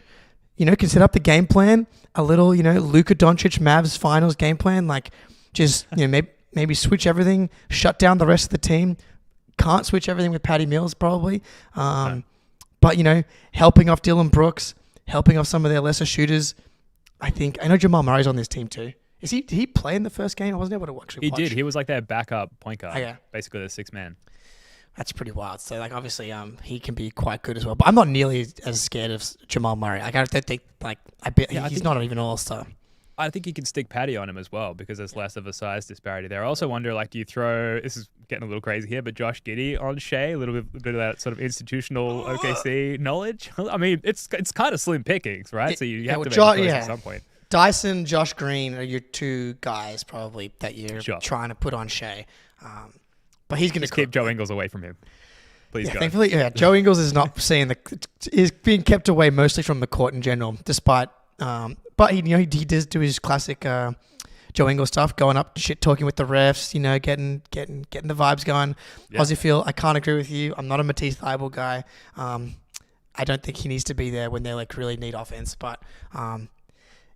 can set up the game plan a little, Luka Doncic Mavs finals game plan, like just maybe switch everything, shut down the rest of the team. Can't switch everything with Patty Mills probably. But, helping off Dylan Brooks, helping off some of their lesser shooters. I know Jamal Murray's on this team too. Did he play in the first game? I wasn't able to actually watch. He did. He was like their backup point guard. Oh, yeah. Basically the sixth man. That's pretty wild. So, like, obviously, he can be quite good as well. But I'm not nearly as scared of Jamal Murray. Like, I don't think, like, he's not even an all-star. I think you can stick Patty on him as well because there's less of a size disparity there. I also wonder, like, do you throw, this is getting a little crazy here, but Josh Giddey on Shea, a little bit of that sort of institutional OKC knowledge? I mean, it's kind of slim pickings, right? So you have to make a choice at some point. Dyson, Josh Green are your two guys probably that you're trying to put on Shea. But he's going to keep Joe Ingles away from him. Please go. Thankfully, Joe Ingles is not is being kept away mostly from the court in general, despite but he does do his classic Joe Ingles stuff, going up, shit talking with the refs, getting the vibes going. Yeah. Aussie Phil, I can't agree with you. I'm not a Matisse Thybulle guy. I don't think he needs to be there when they like really need offense. But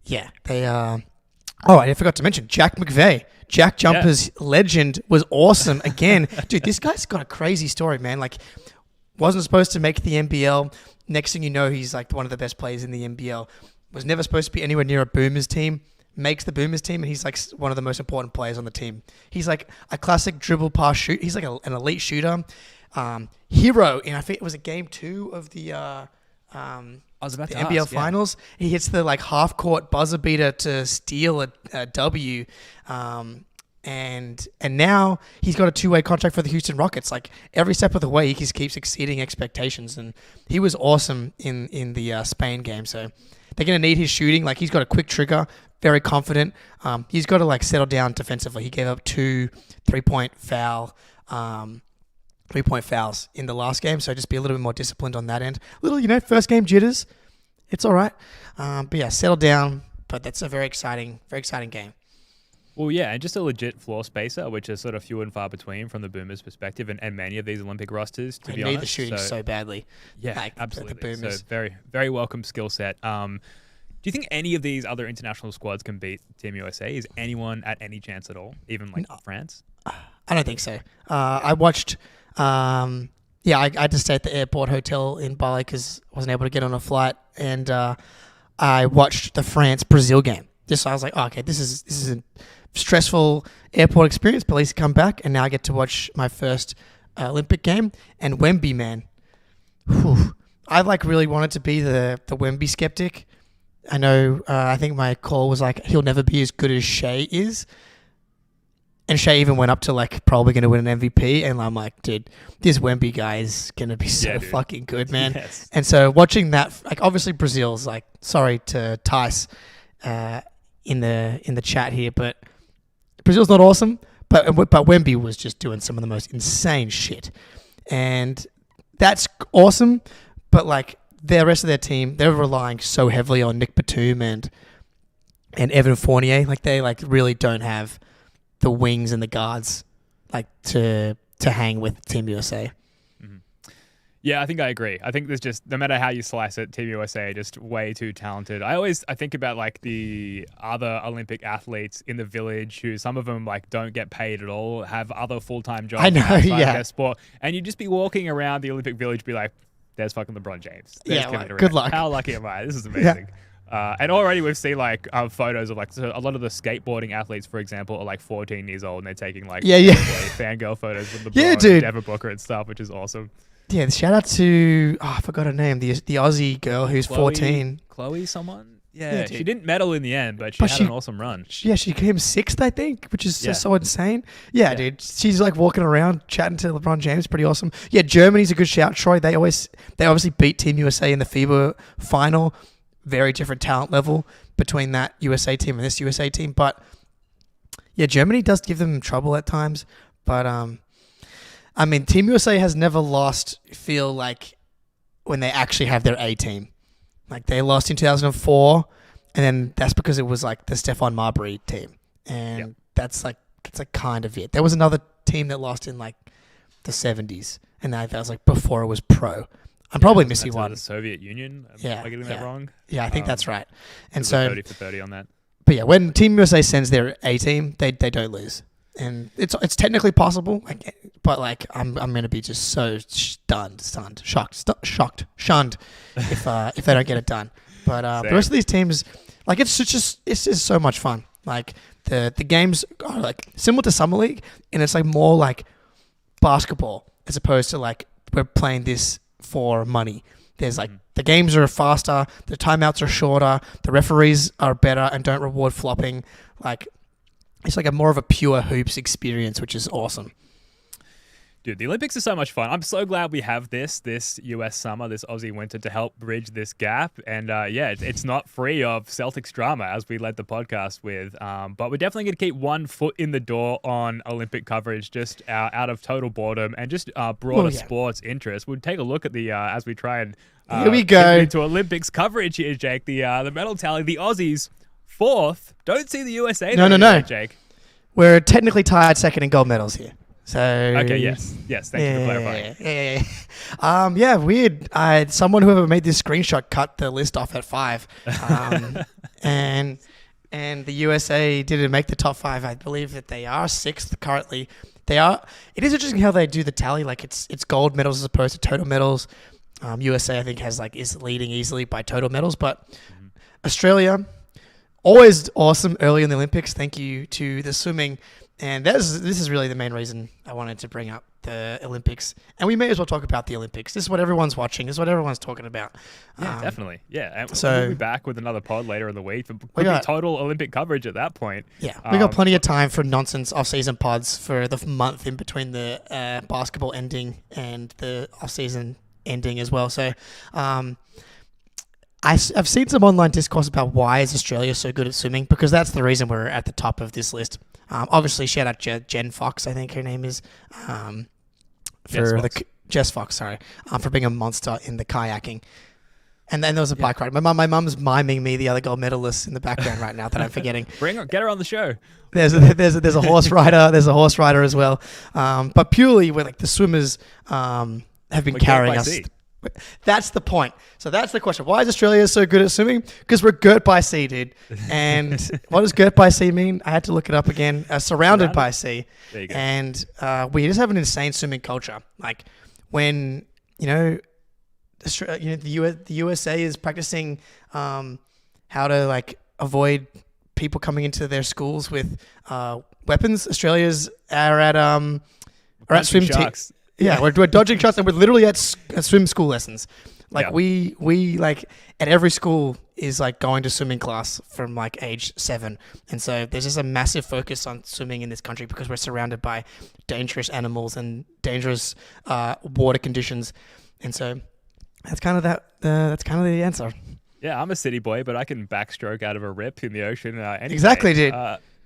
they I forgot to mention Jack McVeigh. Jack Jumper's legend was awesome again. Dude, this guy's got a crazy story, man. Like, wasn't supposed to make the NBL. Next thing you know, he's like one of the best players in the NBL. Was never supposed to be anywhere near a Boomers team. Makes the Boomers team, and he's like one of the most important players on the team. He's like a classic dribble pass shoot. He's like an elite shooter. Hero in, I think it was a game 2 of the NBL Finals. He hits the like half court buzzer beater to steal a W. And now he's got a 2-way contract for the Houston Rockets. Like every step of the way, he just keeps exceeding expectations, and he was awesome in the Spain game. So they're going to need his shooting. Like he's got a quick trigger, very confident. He's got to like settle down defensively. He gave up 2 3-point fouls in the last game, so just be a little bit more disciplined on that end. Little, first game jitters. It's all right. But yeah, settle down. But that's a very exciting game. Well, yeah, and just a legit floor spacer, which is sort of few and far between from the Boomers' perspective, and many of these Olympic rosters, to be honest. They need the shooting so badly. Yeah, absolutely. The Boomers. So very, very welcome skill set. Do you think any of these other international squads can beat Team USA? Is anyone at any chance at all, even like France? I don't think so. I watched... I had to stay at the airport hotel in Bali because I wasn't able to get on a flight, and I watched the France-Brazil game. Just so I was like, okay, this is a stressful airport experience, but at least come back, and now I get to watch my first Olympic game. And Wemby, man, I like really wanted to be the Wemby skeptic. I know. I think my call was like he'll never be as good as Shea is. And Shea even went up to like probably going to win an MVP, and I'm like, dude, this Wemby guy is going to be so fucking good, man. Yes. And so watching that, like obviously Brazil's like, sorry to Tice in the chat here, but Brazil's not awesome, but Wemby was just doing some of the most insane shit, and that's awesome. But like the rest of their team, they're relying so heavily on Nick Batum and Evan Fournier, like they like really don't have the wings and the guards like to hang with Team USA. Mm-hmm. Yeah, I think I agree. I think there's just, no matter how you slice it, Team USA are just way too talented. I think about like the other Olympic athletes in the village who some of them like don't get paid at all, have other full-time jobs. I know, yeah. Their sport, and you just be walking around the Olympic village, be like, there's fucking LeBron James. There's Kevin Durant. Good luck. How lucky am I? This is amazing. Yeah. And already we've seen like photos of like a lot of the skateboarding athletes, for example, are like 14 years old and they're taking like fangirl photos with LeBron and Devin Booker and stuff, which is awesome. Yeah, shout out to I forgot her name, the Aussie girl who's 14. Chloe someone? Yeah, dude. she didn't medal in the end, but she had an awesome run. Yeah, she came sixth, I think, which is Yeah. so insane. Yeah, dude. She's like walking around chatting to LeBron James. Pretty awesome. Yeah, Germany's a good shout, Troy. They obviously beat Team USA in the FIBA final. Very different talent level between that USA team and this USA team. But yeah, Germany does give them trouble at times. But I mean, Team USA has never lost, feel like, when they actually have their A team. Like, they lost in 2004, and then that's because it was like the Stephon Marbury team. And that's like kind of it. There was another team that lost in like the 70s, and that was like before it was pro. I'm probably missing one. The Soviet Union. Am I getting that wrong? Yeah, I think that's right. And so so 30 for 30 on that. But yeah, when Team USA sends their A team, they don't lose, and it's technically possible. But like I'm gonna be just so shunned if they don't get it done. But the rest of these teams, like it's just so much fun. Like the games are like similar to Summer League, and it's like more like basketball as opposed to like we're playing this for money. There's like the games are faster, the timeouts are shorter, the referees are better and don't reward flopping. Like it's like a more of a pure hoops experience, which is awesome. Dude, the Olympics are so much fun. I'm so glad we have this US summer, this Aussie winter to help bridge this gap. And it's not free of Celtics drama, as we led the podcast with. But we're definitely going to keep one foot in the door on Olympic coverage, just out of total boredom and just broader sports interest. We'll take a look at the as we try and here we go into Olympics coverage here, Jake. The medal tally, the Aussies 4th. Don't see the USA. No, Jake. We're technically tied second in gold medals here. So okay, yes. Thank you for clarifying. Weird. Someone whoever made this screenshot cut the list off at 5, and the USA didn't make the top 5. I believe that they are 6th currently. They are. It is interesting how they do the tally. Like it's gold medals as opposed to total medals. USA I think is leading easily by total medals, but Australia always awesome early in the Olympics. Thank you to the swimming. And this is really the main reason I wanted to bring up the Olympics. And we may as well talk about the Olympics. This is what everyone's watching. This is what everyone's talking about. Yeah, definitely. Yeah. And so we'll be back with another pod later in the week. We got total Olympic coverage at that point. Yeah. We got plenty of time for nonsense off-season pods for the month in between the basketball ending and the off-season ending as well. So I've seen some online discourse about why is Australia so good at swimming, because that's the reason we're at the top of this list. Obviously, shout out Jen Fox, I think her name is, Jess Fox, sorry, for being a monster in the kayaking. And then there was a bike ride. My mum's miming me the other gold medalists in the background right now that I'm forgetting. Get her on the show. There's a horse rider. There's a horse rider as well. But purely where like the swimmers have been carrying us. That's the point. So that's the question. Why is Australia so good at swimming? Because we're girt by sea, dude. And what does girt by sea mean? I had to look it up again. Surrounded by sea. There you go. And we just have an insane swimming culture. Like when, the USA is practicing how to like avoid people coming into their schools with weapons. Australia's are at swim teams. Yeah, we're dodging shots, and we're literally at swim school lessons. Like we like at every school is like going to swimming class from like age 7, and so there's just a massive focus on swimming in this country because we're surrounded by dangerous animals and dangerous water conditions, and so that's kind of that's kind of the answer. Yeah, I'm a city boy, but I can backstroke out of a rip in the ocean. Exactly, dude.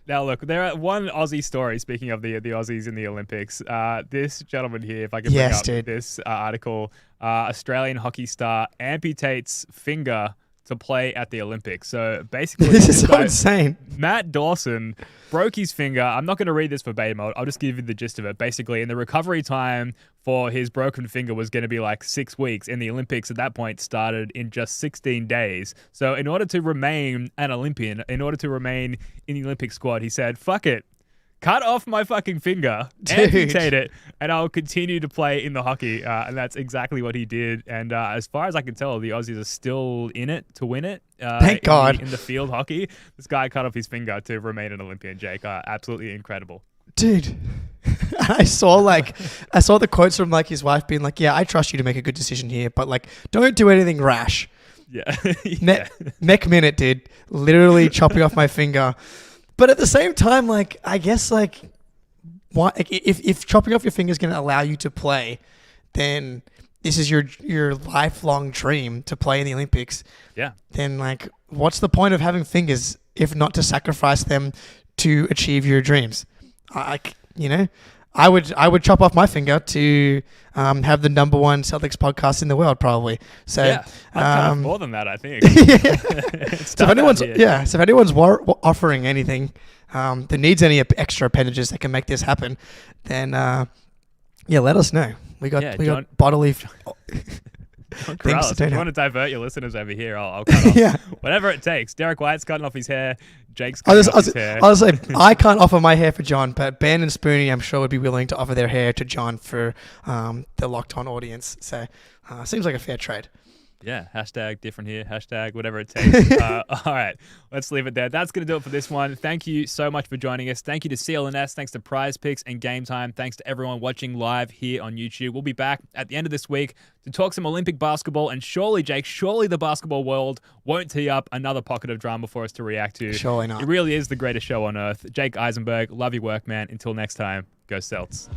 Now, look, there are one Aussie story, speaking of the Aussies in the Olympics. This gentleman here, if I can bring up this article, Australian hockey star amputates finger to play at the Olympics. So basically, this is so insane. Matt Dawson broke his finger. I'm not going to read this verbatim. I'll just give you the gist of it. Basically, and the recovery time for his broken finger was going to be like 6 weeks. And the Olympics at that point started in just 16 days. So in order to remain an Olympian, in order to remain in the Olympic squad, he said, fuck it. Cut off my fucking finger, amputate it, and I'll continue to play in the hockey. And that's exactly what he did. And as far as I can tell, the Aussies are still in it to win it. Thank God. In the field hockey. This guy cut off his finger to remain an Olympian, Jake. Absolutely incredible. Dude, I saw the quotes from like his wife being like, yeah, I trust you to make a good decision here, but like, don't do anything rash. Yeah. Neck minute, dude. Literally chopping off my finger. But at the same time, like, I guess, like, why, if chopping off your finger is going to allow you to play, then this is your lifelong dream to play in the Olympics. Yeah. Then, like, what's the point of having fingers if not to sacrifice them to achieve your dreams? I would chop off my finger to have the number one Celtics podcast in the world, probably. So Yeah. I'd cut off more than that, I think. So if anyone's offering anything that needs any extra appendages that can make this happen, then let us know. We got bodily John things Corrales, to if do you now. want to divert your listeners over here, I'll cut off. Yeah. Whatever it takes. Derrick White's cutting off his hair. Jake's cutting off his hair. I was like, I can't offer my hair for John, but Ben and Spoonie, I'm sure, would be willing to offer their hair to John for the Locked On audience. So seems like a fair trade. Yeah, hashtag different here, hashtag whatever it takes. All right, let's leave it there. That's going to do it for this one. Thank you so much for joining us. Thank you to CLNS. Thanks to Prize Picks and Game Time. Thanks to everyone watching live here on YouTube. We'll be back at the end of this week to talk some Olympic basketball. And surely, Jake, the basketball world won't tee up another pocket of drama for us to react to. Surely not. It really is the greatest show on earth. Jake Eisenberg, love your work, man. Until next time, go Celts.